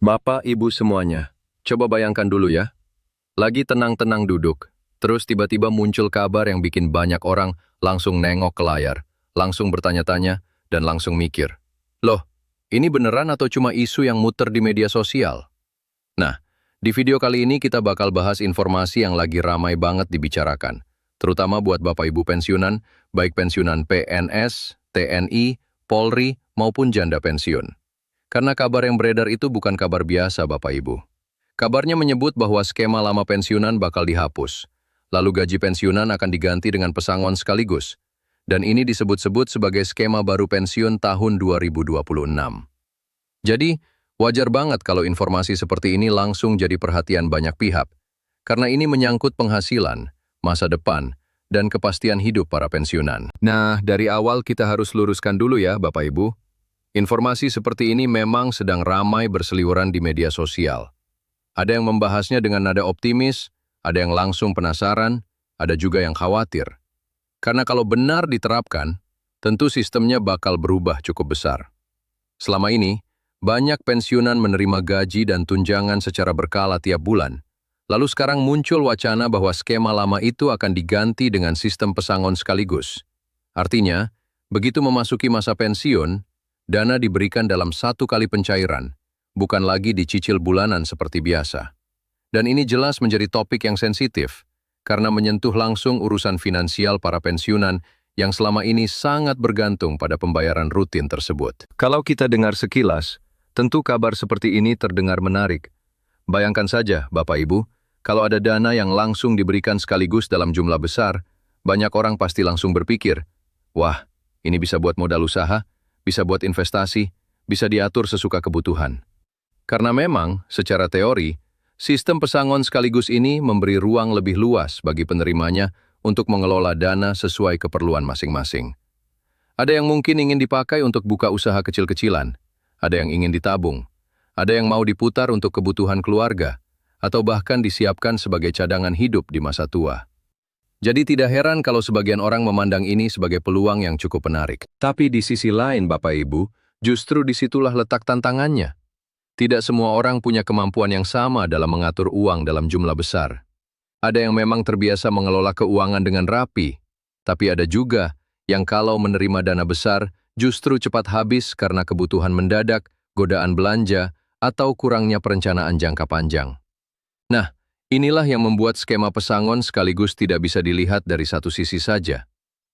Bapak, Ibu semuanya, coba bayangkan dulu ya. Lagi tenang-tenang duduk, terus tiba-tiba muncul kabar yang bikin banyak orang langsung nengok ke layar, langsung bertanya-tanya, dan langsung mikir. Loh, ini beneran atau cuma isu yang muter di media sosial? Nah, di video kali ini kita bakal bahas informasi yang lagi ramai banget dibicarakan, terutama buat Bapak Ibu pensiunan, baik pensiunan PNS, TNI, Polri, maupun janda pensiun. Karena kabar yang beredar itu bukan kabar biasa, Bapak Ibu. Kabarnya menyebut bahwa skema lama pensiunan bakal dihapus. Lalu gaji pensiunan akan diganti dengan pesangon sekaligus. Dan ini disebut-sebut sebagai skema baru pensiun tahun 2026. Jadi, wajar banget kalau informasi seperti ini langsung jadi perhatian banyak pihak. Karena ini menyangkut penghasilan, masa depan, dan kepastian hidup para pensiunan. Nah, dari awal kita harus luruskan dulu ya, Bapak Ibu. Informasi seperti ini memang sedang ramai berseliweran di media sosial. Ada yang membahasnya dengan nada optimis, ada yang langsung penasaran, ada juga yang khawatir. Karena kalau benar diterapkan, tentu sistemnya bakal berubah cukup besar. Selama ini, banyak pensiunan menerima gaji dan tunjangan secara berkala tiap bulan. Lalu sekarang muncul wacana bahwa skema lama itu akan diganti dengan sistem pesangon sekaligus. Artinya, begitu memasuki masa pensiun, dana diberikan dalam satu kali pencairan, bukan lagi dicicil bulanan seperti biasa. Dan ini jelas menjadi topik yang sensitif, karena menyentuh langsung urusan finansial para pensiunan yang selama ini sangat bergantung pada pembayaran rutin tersebut. Kalau kita dengar sekilas, tentu kabar seperti ini terdengar menarik. Bayangkan saja, Bapak Ibu, kalau ada dana yang langsung diberikan sekaligus dalam jumlah besar, banyak orang pasti langsung berpikir, wah, ini bisa buat modal usaha, bisa buat investasi, bisa diatur sesuka kebutuhan. Karena memang, secara teori, sistem pesangon sekaligus ini memberi ruang lebih luas bagi penerimanya untuk mengelola dana sesuai keperluan masing-masing. Ada yang mungkin ingin dipakai untuk buka usaha kecil-kecilan, ada yang ingin ditabung, ada yang mau diputar untuk kebutuhan keluarga, atau bahkan disiapkan sebagai cadangan hidup di masa tua. Jadi tidak heran kalau sebagian orang memandang ini sebagai peluang yang cukup menarik. Tapi di sisi lain, Bapak Ibu, justru disitulah letak tantangannya. Tidak semua orang punya kemampuan yang sama dalam mengatur uang dalam jumlah besar. Ada yang memang terbiasa mengelola keuangan dengan rapi, tapi ada juga yang kalau menerima dana besar justru cepat habis karena kebutuhan mendadak, godaan belanja, atau kurangnya perencanaan jangka panjang. Nah, inilah yang membuat skema pesangon sekaligus tidak bisa dilihat dari satu sisi saja.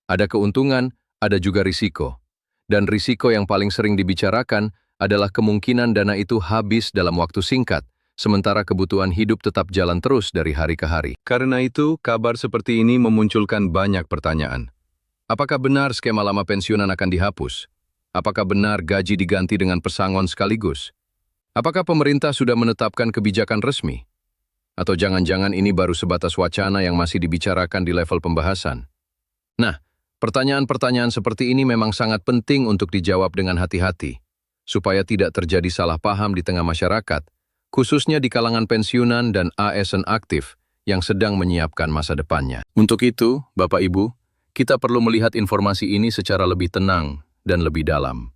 Ada keuntungan, ada juga risiko. Dan risiko yang paling sering dibicarakan adalah kemungkinan dana itu habis dalam waktu singkat, sementara kebutuhan hidup tetap jalan terus dari hari ke hari. Karena itu, kabar seperti ini memunculkan banyak pertanyaan. Apakah benar skema lama pensiunan akan dihapus? Apakah benar gaji diganti dengan pesangon sekaligus? Apakah pemerintah sudah menetapkan kebijakan resmi? Atau jangan-jangan ini baru sebatas wacana yang masih dibicarakan di level pembahasan? Nah, pertanyaan-pertanyaan seperti ini memang sangat penting untuk dijawab dengan hati-hati, supaya tidak terjadi salah paham di tengah masyarakat, khususnya di kalangan pensiunan dan ASN aktif yang sedang menyiapkan masa depannya. Untuk itu, Bapak Ibu, kita perlu melihat informasi ini secara lebih tenang dan lebih dalam.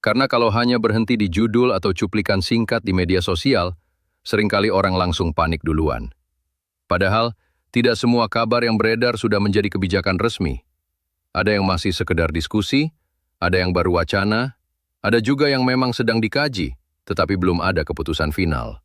Karena kalau hanya berhenti di judul atau cuplikan singkat di media sosial, seringkali orang langsung panik duluan. Padahal, tidak semua kabar yang beredar sudah menjadi kebijakan resmi. Ada yang masih sekedar diskusi, ada yang baru wacana, ada juga yang memang sedang dikaji, tetapi belum ada keputusan final.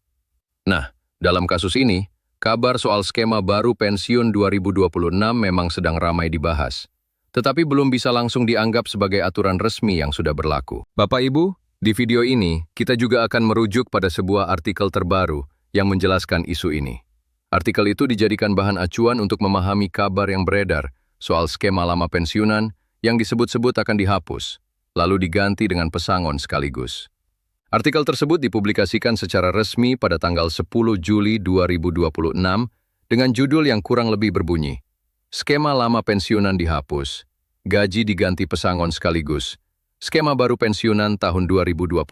Nah, dalam kasus ini, kabar soal skema baru pensiun 2026 memang sedang ramai dibahas, tetapi belum bisa langsung dianggap sebagai aturan resmi yang sudah berlaku. Bapak Ibu, di video ini, kita juga akan merujuk pada sebuah artikel terbaru yang menjelaskan isu ini. Artikel itu dijadikan bahan acuan untuk memahami kabar yang beredar soal skema lama pensiunan yang disebut-sebut akan dihapus, lalu diganti dengan pesangon sekaligus. Artikel tersebut dipublikasikan secara resmi pada tanggal 10 Juli 2026 dengan judul yang kurang lebih berbunyi, Skema lama pensiunan dihapus, gaji diganti pesangon sekaligus, skema baru pensiunan tahun 2026.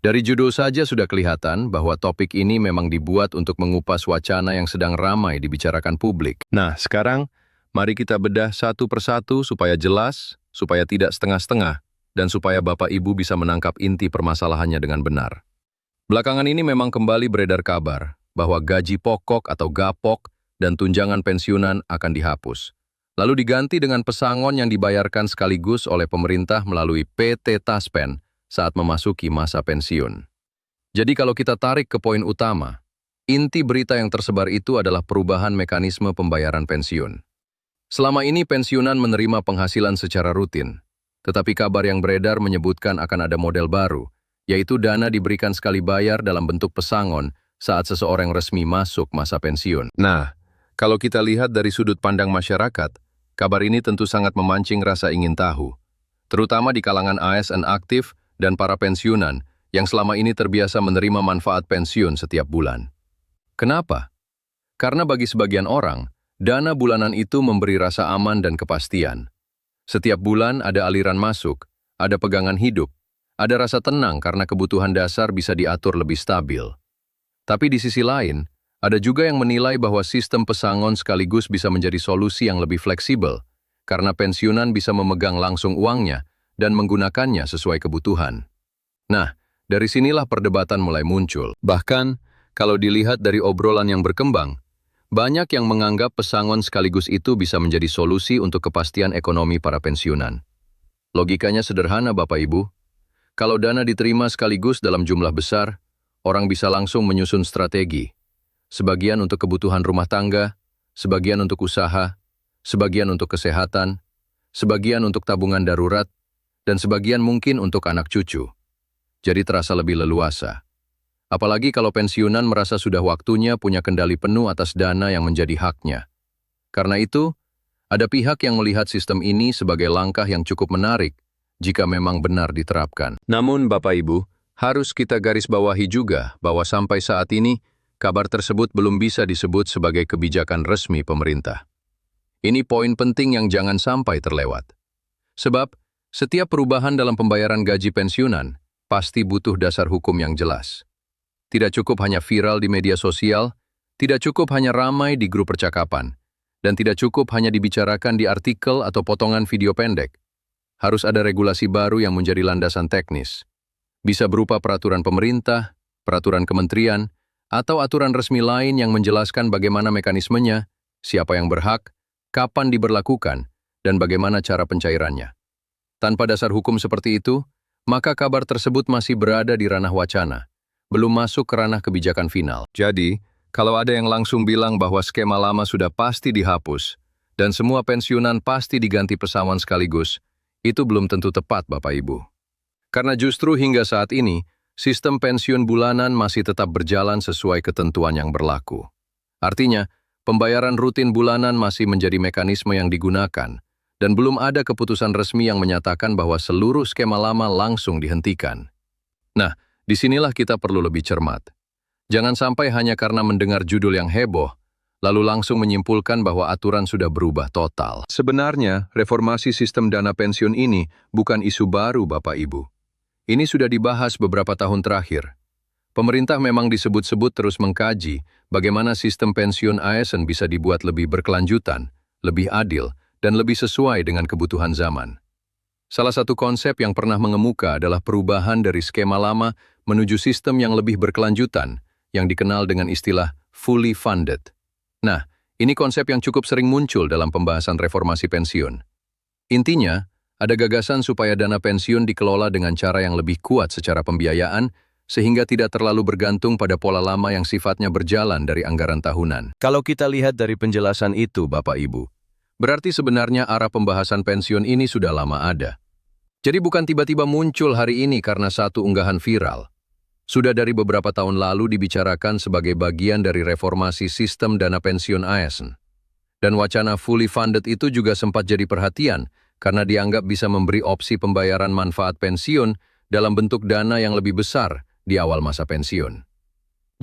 Dari judul saja sudah kelihatan bahwa topik ini memang dibuat untuk mengupas wacana yang sedang ramai dibicarakan publik. Nah, sekarang mari kita bedah satu persatu supaya jelas, supaya tidak setengah-setengah, dan supaya Bapak Ibu bisa menangkap inti permasalahannya dengan benar. Belakangan ini memang kembali beredar kabar bahwa gaji pokok atau gapok dan tunjangan pensiunan akan dihapus. Lalu diganti dengan pesangon yang dibayarkan sekaligus oleh pemerintah melalui PT Taspen saat memasuki masa pensiun. Jadi kalau kita tarik ke poin utama, inti berita yang tersebar itu adalah perubahan mekanisme pembayaran pensiun. Selama ini pensiunan menerima penghasilan secara rutin, tetapi kabar yang beredar menyebutkan akan ada model baru, yaitu dana diberikan sekali bayar dalam bentuk pesangon saat seseorang resmi masuk masa pensiun. Nah, kalau kita lihat dari sudut pandang masyarakat, kabar ini tentu sangat memancing rasa ingin tahu, terutama di kalangan ASN aktif dan para pensiunan yang selama ini terbiasa menerima manfaat pensiun setiap bulan. Kenapa? Karena bagi sebagian orang, dana bulanan itu memberi rasa aman dan kepastian. Setiap bulan ada aliran masuk, ada pegangan hidup, ada rasa tenang karena kebutuhan dasar bisa diatur lebih stabil. Tapi di sisi lain, ada juga yang menilai bahwa sistem pesangon sekaligus bisa menjadi solusi yang lebih fleksibel, karena pensiunan bisa memegang langsung uangnya dan menggunakannya sesuai kebutuhan. Nah, dari sinilah perdebatan mulai muncul. Bahkan, kalau dilihat dari obrolan yang berkembang, banyak yang menganggap pesangon sekaligus itu bisa menjadi solusi untuk kepastian ekonomi para pensiunan. Logikanya sederhana, Bapak Ibu. Kalau dana diterima sekaligus dalam jumlah besar, orang bisa langsung menyusun strategi. Sebagian untuk kebutuhan rumah tangga, sebagian untuk usaha, sebagian untuk kesehatan, sebagian untuk tabungan darurat, dan sebagian mungkin untuk anak cucu. Jadi terasa lebih leluasa. Apalagi kalau pensiunan merasa sudah waktunya punya kendali penuh atas dana yang menjadi haknya. Karena itu, ada pihak yang melihat sistem ini sebagai langkah yang cukup menarik jika memang benar diterapkan. Namun, Bapak Ibu, harus kita garis bawahi juga bahwa sampai saat ini, kabar tersebut belum bisa disebut sebagai kebijakan resmi pemerintah. Ini poin penting yang jangan sampai terlewat. Sebab, setiap perubahan dalam pembayaran gaji pensiunan pasti butuh dasar hukum yang jelas. Tidak cukup hanya viral di media sosial, tidak cukup hanya ramai di grup percakapan, dan tidak cukup hanya dibicarakan di artikel atau potongan video pendek. Harus ada regulasi baru yang menjadi landasan teknis. Bisa berupa peraturan pemerintah, peraturan kementerian, atau aturan resmi lain yang menjelaskan bagaimana mekanismenya, siapa yang berhak, kapan diberlakukan, dan bagaimana cara pencairannya. Tanpa dasar hukum seperti itu, maka kabar tersebut masih berada di ranah wacana, belum masuk ke ranah kebijakan final. Jadi, kalau ada yang langsung bilang bahwa skema lama sudah pasti dihapus, dan semua pensiunan pasti diganti pesangon sekaligus, itu belum tentu tepat, Bapak Ibu. Karena justru hingga saat ini, sistem pensiun bulanan masih tetap berjalan sesuai ketentuan yang berlaku. Artinya, pembayaran rutin bulanan masih menjadi mekanisme yang digunakan, dan belum ada keputusan resmi yang menyatakan bahwa seluruh skema lama langsung dihentikan. Nah, disinilah kita perlu lebih cermat. Jangan sampai hanya karena mendengar judul yang heboh, lalu langsung menyimpulkan bahwa aturan sudah berubah total. Sebenarnya, reformasi sistem dana pensiun ini bukan isu baru, Bapak Ibu. Ini sudah dibahas beberapa tahun terakhir. Pemerintah memang disebut-sebut terus mengkaji bagaimana sistem pensiun ASN bisa dibuat lebih berkelanjutan, lebih adil, dan lebih sesuai dengan kebutuhan zaman. Salah satu konsep yang pernah mengemuka adalah perubahan dari skema lama menuju sistem yang lebih berkelanjutan, yang dikenal dengan istilah fully funded. Nah, ini konsep yang cukup sering muncul dalam pembahasan reformasi pensiun. Intinya, ada gagasan supaya dana pensiun dikelola dengan cara yang lebih kuat secara pembiayaan, sehingga tidak terlalu bergantung pada pola lama yang sifatnya berjalan dari anggaran tahunan. Kalau kita lihat dari penjelasan itu, Bapak Ibu, berarti sebenarnya arah pembahasan pensiun ini sudah lama ada. Jadi bukan tiba-tiba muncul hari ini karena satu unggahan viral. Sudah dari beberapa tahun lalu dibicarakan sebagai bagian dari reformasi sistem dana pensiun ASN. Dan wacana fully funded itu juga sempat jadi perhatian karena dianggap bisa memberi opsi pembayaran manfaat pensiun dalam bentuk dana yang lebih besar di awal masa pensiun.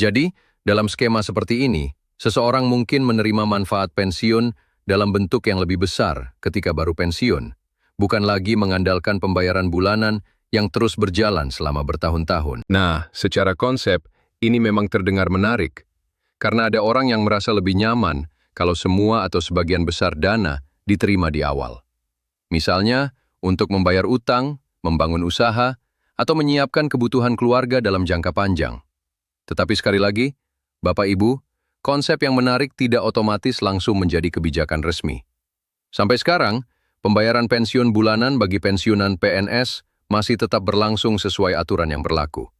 Jadi, dalam skema seperti ini, seseorang mungkin menerima manfaat pensiun dalam bentuk yang lebih besar ketika baru pensiun, bukan lagi mengandalkan pembayaran bulanan yang terus berjalan selama bertahun-tahun. Nah, secara konsep, ini memang terdengar menarik, karena ada orang yang merasa lebih nyaman kalau semua atau sebagian besar dana diterima di awal. Misalnya, untuk membayar utang, membangun usaha, atau menyiapkan kebutuhan keluarga dalam jangka panjang. Tetapi sekali lagi, Bapak Ibu, konsep yang menarik tidak otomatis langsung menjadi kebijakan resmi. Sampai sekarang, pembayaran pensiun bulanan bagi pensiunan PNS masih tetap berlangsung sesuai aturan yang berlaku.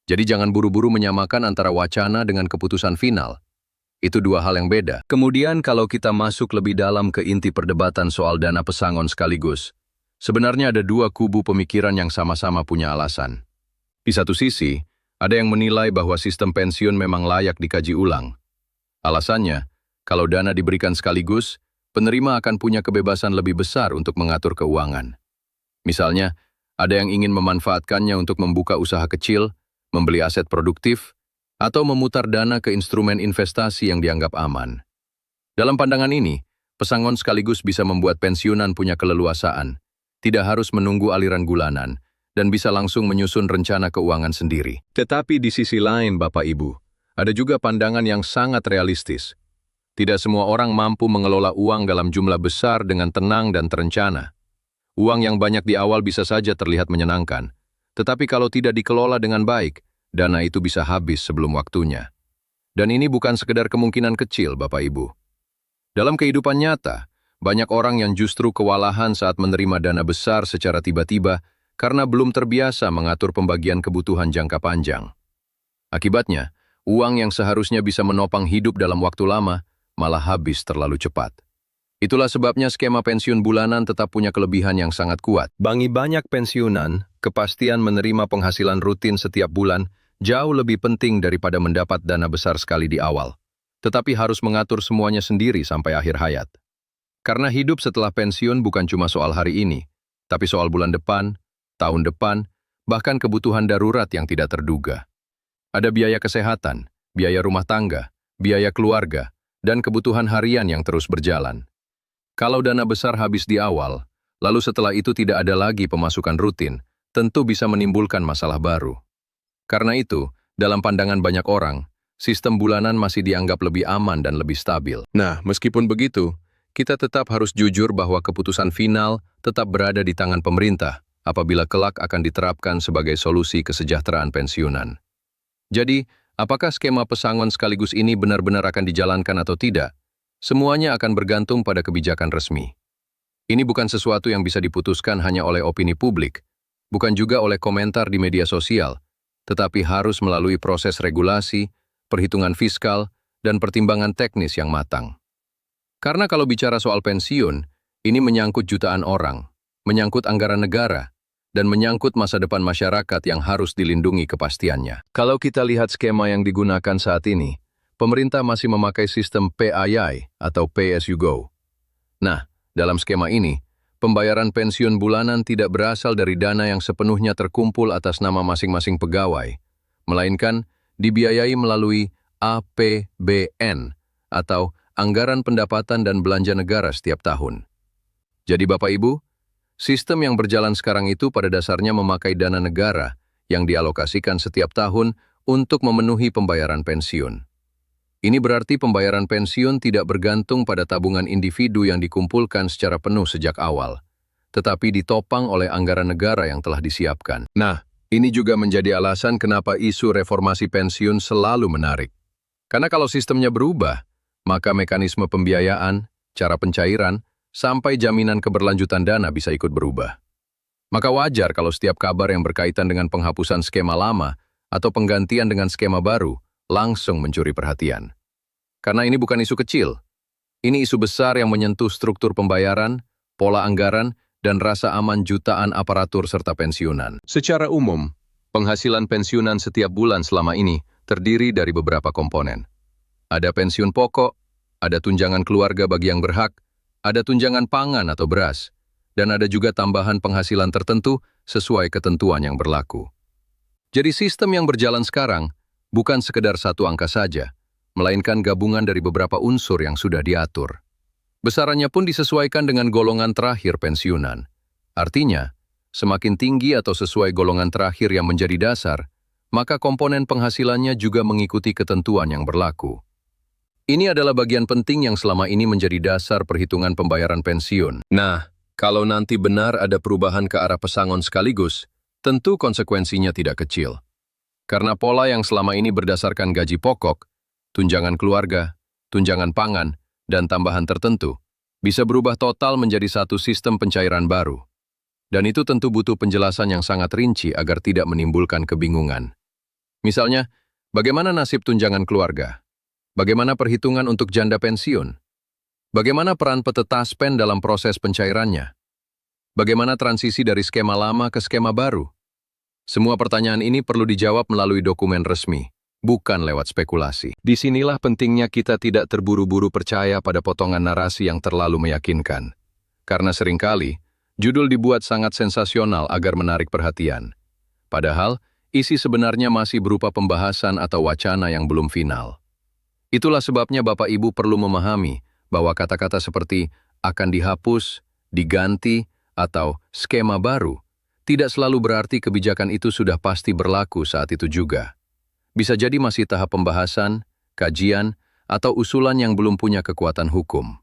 Jadi jangan buru-buru menyamakan antara wacana dengan keputusan final. Itu dua hal yang beda. Kemudian kalau kita masuk lebih dalam ke inti perdebatan soal dana pesangon sekaligus, sebenarnya ada dua kubu pemikiran yang sama-sama punya alasan. Di satu sisi, ada yang menilai bahwa sistem pensiun memang layak dikaji ulang. Alasannya, kalau dana diberikan sekaligus, penerima akan punya kebebasan lebih besar untuk mengatur keuangan. Misalnya, ada yang ingin memanfaatkannya untuk membuka usaha kecil, membeli aset produktif, atau memutar dana ke instrumen investasi yang dianggap aman. Dalam pandangan ini, pesangon sekaligus bisa membuat pensiunan punya keleluasaan, tidak harus menunggu aliran bulanan, dan bisa langsung menyusun rencana keuangan sendiri. Tetapi di sisi lain, Bapak Ibu, ada juga pandangan yang sangat realistis. Tidak semua orang mampu mengelola uang dalam jumlah besar dengan tenang dan terencana. Uang yang banyak di awal bisa saja terlihat menyenangkan, tetapi kalau tidak dikelola dengan baik, dana itu bisa habis sebelum waktunya. Dan ini bukan sekedar kemungkinan kecil, Bapak Ibu. Dalam kehidupan nyata, banyak orang yang justru kewalahan saat menerima dana besar secara tiba-tiba karena belum terbiasa mengatur pembagian kebutuhan jangka panjang. Akibatnya, uang yang seharusnya bisa menopang hidup dalam waktu lama malah habis terlalu cepat. Itulah sebabnya skema pensiun bulanan tetap punya kelebihan yang sangat kuat. Bagi banyak pensiunan, kepastian menerima penghasilan rutin setiap bulan jauh lebih penting daripada mendapat dana besar sekali di awal. Tetapi harus mengatur semuanya sendiri sampai akhir hayat. Karena hidup setelah pensiun bukan cuma soal hari ini, tapi soal bulan depan, tahun depan, bahkan kebutuhan darurat yang tidak terduga. Ada biaya kesehatan, biaya rumah tangga, biaya keluarga, dan kebutuhan harian yang terus berjalan. Kalau dana besar habis di awal, lalu setelah itu tidak ada lagi pemasukan rutin, tentu bisa menimbulkan masalah baru. Karena itu, dalam pandangan banyak orang, sistem bulanan masih dianggap lebih aman dan lebih stabil. Nah, meskipun begitu, kita tetap harus jujur bahwa keputusan final tetap berada di tangan pemerintah apabila kelak akan diterapkan sebagai solusi kesejahteraan pensiunan. Jadi, apakah skema pesangon sekaligus ini benar-benar akan dijalankan atau tidak? Semuanya akan bergantung pada kebijakan resmi. Ini bukan sesuatu yang bisa diputuskan hanya oleh opini publik, bukan juga oleh komentar di media sosial, tetapi harus melalui proses regulasi, perhitungan fiskal, dan pertimbangan teknis yang matang. Karena kalau bicara soal pensiun, ini menyangkut jutaan orang, menyangkut anggaran negara, dan menyangkut masa depan masyarakat yang harus dilindungi kepastiannya. Kalau kita lihat skema yang digunakan saat ini, pemerintah masih memakai sistem PII atau Pay As You Go. Nah, dalam skema ini, pembayaran pensiun bulanan tidak berasal dari dana yang sepenuhnya terkumpul atas nama masing-masing pegawai, melainkan dibiayai melalui APBN atau Anggaran Pendapatan dan Belanja Negara setiap tahun. Jadi Bapak Ibu, sistem yang berjalan sekarang itu pada dasarnya memakai dana negara yang dialokasikan setiap tahun untuk memenuhi pembayaran pensiun. Ini berarti pembayaran pensiun tidak bergantung pada tabungan individu yang dikumpulkan secara penuh sejak awal, tetapi ditopang oleh anggaran negara yang telah disiapkan. Nah, ini juga menjadi alasan kenapa isu reformasi pensiun selalu menarik. Karena kalau sistemnya berubah, maka mekanisme pembiayaan, cara pencairan, sampai jaminan keberlanjutan dana bisa ikut berubah. Maka wajar kalau setiap kabar yang berkaitan dengan penghapusan skema lama atau penggantian dengan skema baru langsung mencuri perhatian. Karena ini bukan isu kecil. Ini isu besar yang menyentuh struktur pembayaran, pola anggaran, dan rasa aman jutaan aparatur serta pensiunan. Secara umum, penghasilan pensiunan setiap bulan selama ini terdiri dari beberapa komponen. Ada pensiun pokok, ada tunjangan keluarga bagi yang berhak, ada tunjangan pangan atau beras, dan ada juga tambahan penghasilan tertentu sesuai ketentuan yang berlaku. Jadi sistem yang berjalan sekarang bukan sekedar satu angka saja, melainkan gabungan dari beberapa unsur yang sudah diatur. Besarannya pun disesuaikan dengan golongan terakhir pensiunan. Artinya, semakin tinggi atau sesuai golongan terakhir yang menjadi dasar, maka komponen penghasilannya juga mengikuti ketentuan yang berlaku. Ini adalah bagian penting yang selama ini menjadi dasar perhitungan pembayaran pensiun. Nah, kalau nanti benar ada perubahan ke arah pesangon sekaligus, tentu konsekuensinya tidak kecil. Karena pola yang selama ini berdasarkan gaji pokok, tunjangan keluarga, tunjangan pangan, dan tambahan tertentu, bisa berubah total menjadi satu sistem pencairan baru. Dan itu tentu butuh penjelasan yang sangat rinci agar tidak menimbulkan kebingungan. Misalnya, bagaimana nasib tunjangan keluarga? Bagaimana perhitungan untuk janda pensiun? Bagaimana peran peserta taspen dalam proses pencairannya? Bagaimana transisi dari skema lama ke skema baru? Semua pertanyaan ini perlu dijawab melalui dokumen resmi, bukan lewat spekulasi. Disinilah pentingnya kita tidak terburu-buru percaya pada potongan narasi yang terlalu meyakinkan. Karena seringkali, judul dibuat sangat sensasional agar menarik perhatian. Padahal, isi sebenarnya masih berupa pembahasan atau wacana yang belum final. Itulah sebabnya Bapak Ibu perlu memahami bahwa kata-kata seperti akan dihapus, diganti, atau skema baru tidak selalu berarti kebijakan itu sudah pasti berlaku saat itu juga. Bisa jadi masih tahap pembahasan, kajian, atau usulan yang belum punya kekuatan hukum.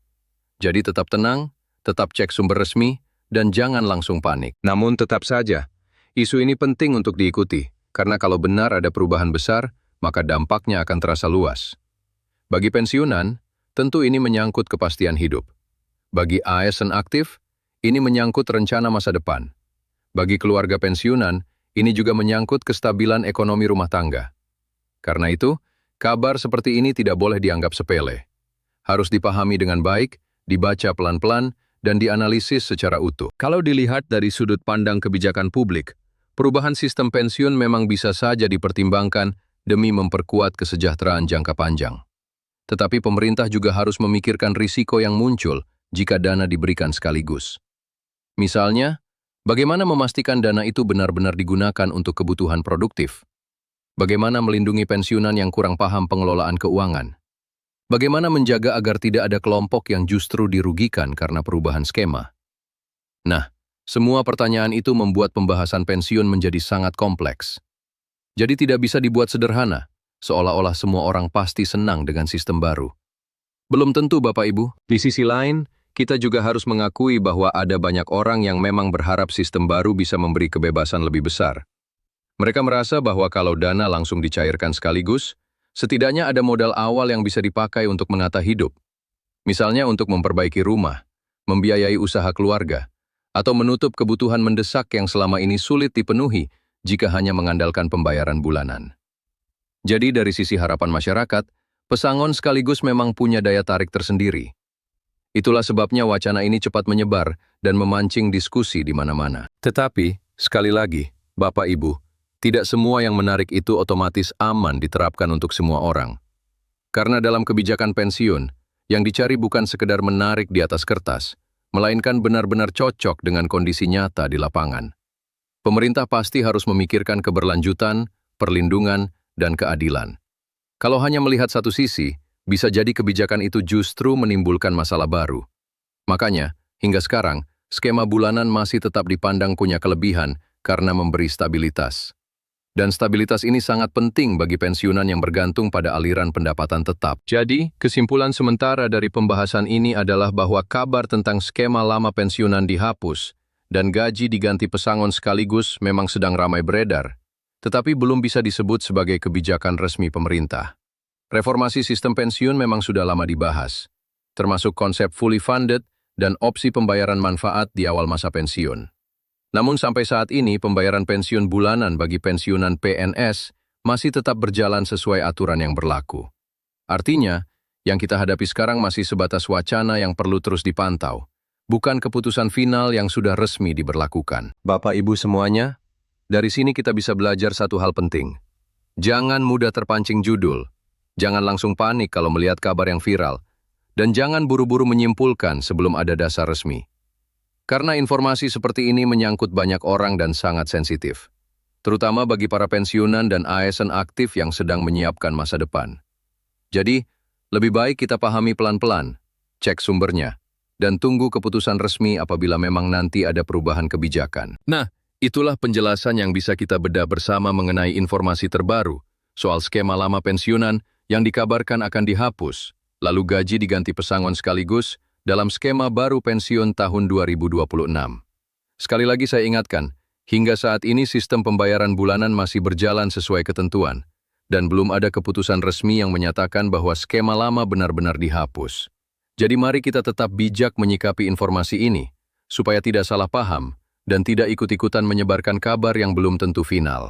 Jadi tetap tenang, tetap cek sumber resmi, dan jangan langsung panik. Namun tetap saja, isu ini penting untuk diikuti, karena kalau benar ada perubahan besar, maka dampaknya akan terasa luas. Bagi pensiunan, tentu ini menyangkut kepastian hidup. Bagi ASN aktif, ini menyangkut rencana masa depan. Bagi keluarga pensiunan, ini juga menyangkut kestabilan ekonomi rumah tangga. Karena itu, kabar seperti ini tidak boleh dianggap sepele. Harus dipahami dengan baik, dibaca pelan-pelan, dan dianalisis secara utuh. Kalau dilihat dari sudut pandang kebijakan publik, perubahan sistem pensiun memang bisa saja dipertimbangkan demi memperkuat kesejahteraan jangka panjang. Tetapi pemerintah juga harus memikirkan risiko yang muncul jika dana diberikan sekaligus. Misalnya, bagaimana memastikan dana itu benar-benar digunakan untuk kebutuhan produktif? Bagaimana melindungi pensiunan yang kurang paham pengelolaan keuangan? Bagaimana menjaga agar tidak ada kelompok yang justru dirugikan karena perubahan skema? Nah, semua pertanyaan itu membuat pembahasan pensiun menjadi sangat kompleks. Jadi tidak bisa dibuat sederhana, seolah-olah semua orang pasti senang dengan sistem baru. Belum tentu, Bapak Ibu. Di sisi lain, kita juga harus mengakui bahwa ada banyak orang yang memang berharap sistem baru bisa memberi kebebasan lebih besar. Mereka merasa bahwa kalau dana langsung dicairkan sekaligus, setidaknya ada modal awal yang bisa dipakai untuk menata hidup. Misalnya untuk memperbaiki rumah, membiayai usaha keluarga, atau menutup kebutuhan mendesak yang selama ini sulit dipenuhi jika hanya mengandalkan pembayaran bulanan. Jadi dari sisi harapan masyarakat, pesangon sekaligus memang punya daya tarik tersendiri. Itulah sebabnya wacana ini cepat menyebar dan memancing diskusi di mana-mana. Tetapi, sekali lagi, Bapak Ibu, tidak semua yang menarik itu otomatis aman diterapkan untuk semua orang. Karena dalam kebijakan pensiun, yang dicari bukan sekedar menarik di atas kertas, melainkan benar-benar cocok dengan kondisi nyata di lapangan. Pemerintah pasti harus memikirkan keberlanjutan, perlindungan, dan keadilan. Kalau hanya melihat satu sisi, bisa jadi kebijakan itu justru menimbulkan masalah baru. Makanya, hingga sekarang, skema bulanan masih tetap dipandang punya kelebihan karena memberi stabilitas. Dan stabilitas ini sangat penting bagi pensiunan yang bergantung pada aliran pendapatan tetap. Jadi, kesimpulan sementara dari pembahasan ini adalah bahwa kabar tentang skema lama pensiunan dihapus dan gaji diganti pesangon sekaligus memang sedang ramai beredar, tetapi belum bisa disebut sebagai kebijakan resmi pemerintah. Reformasi sistem pensiun memang sudah lama dibahas, termasuk konsep fully funded dan opsi pembayaran manfaat di awal masa pensiun. Namun sampai saat ini pembayaran pensiun bulanan bagi pensiunan PNS masih tetap berjalan sesuai aturan yang berlaku. Artinya, yang kita hadapi sekarang masih sebatas wacana yang perlu terus dipantau, bukan keputusan final yang sudah resmi diberlakukan. Bapak Ibu semuanya, dari sini kita bisa belajar satu hal penting. Jangan mudah terpancing judul, jangan langsung panik kalau melihat kabar yang viral, dan jangan buru-buru menyimpulkan sebelum ada dasar resmi. Karena informasi seperti ini menyangkut banyak orang dan sangat sensitif, terutama bagi para pensiunan dan ASN aktif yang sedang menyiapkan masa depan. Jadi, lebih baik kita pahami pelan-pelan, cek sumbernya, dan tunggu keputusan resmi apabila memang nanti ada perubahan kebijakan. Nah, itulah penjelasan yang bisa kita bedah bersama mengenai informasi terbaru soal skema lama pensiunan yang dikabarkan akan dihapus, lalu gaji diganti pesangon sekaligus dalam skema baru pensiun tahun 2026. Sekali lagi saya ingatkan, Hingga saat ini sistem pembayaran bulanan masih berjalan sesuai ketentuan, dan belum ada keputusan resmi yang menyatakan bahwa skema lama benar-benar dihapus. Jadi mari kita tetap bijak menyikapi informasi ini, supaya tidak salah paham dan tidak ikut-ikutan menyebarkan kabar yang belum tentu final.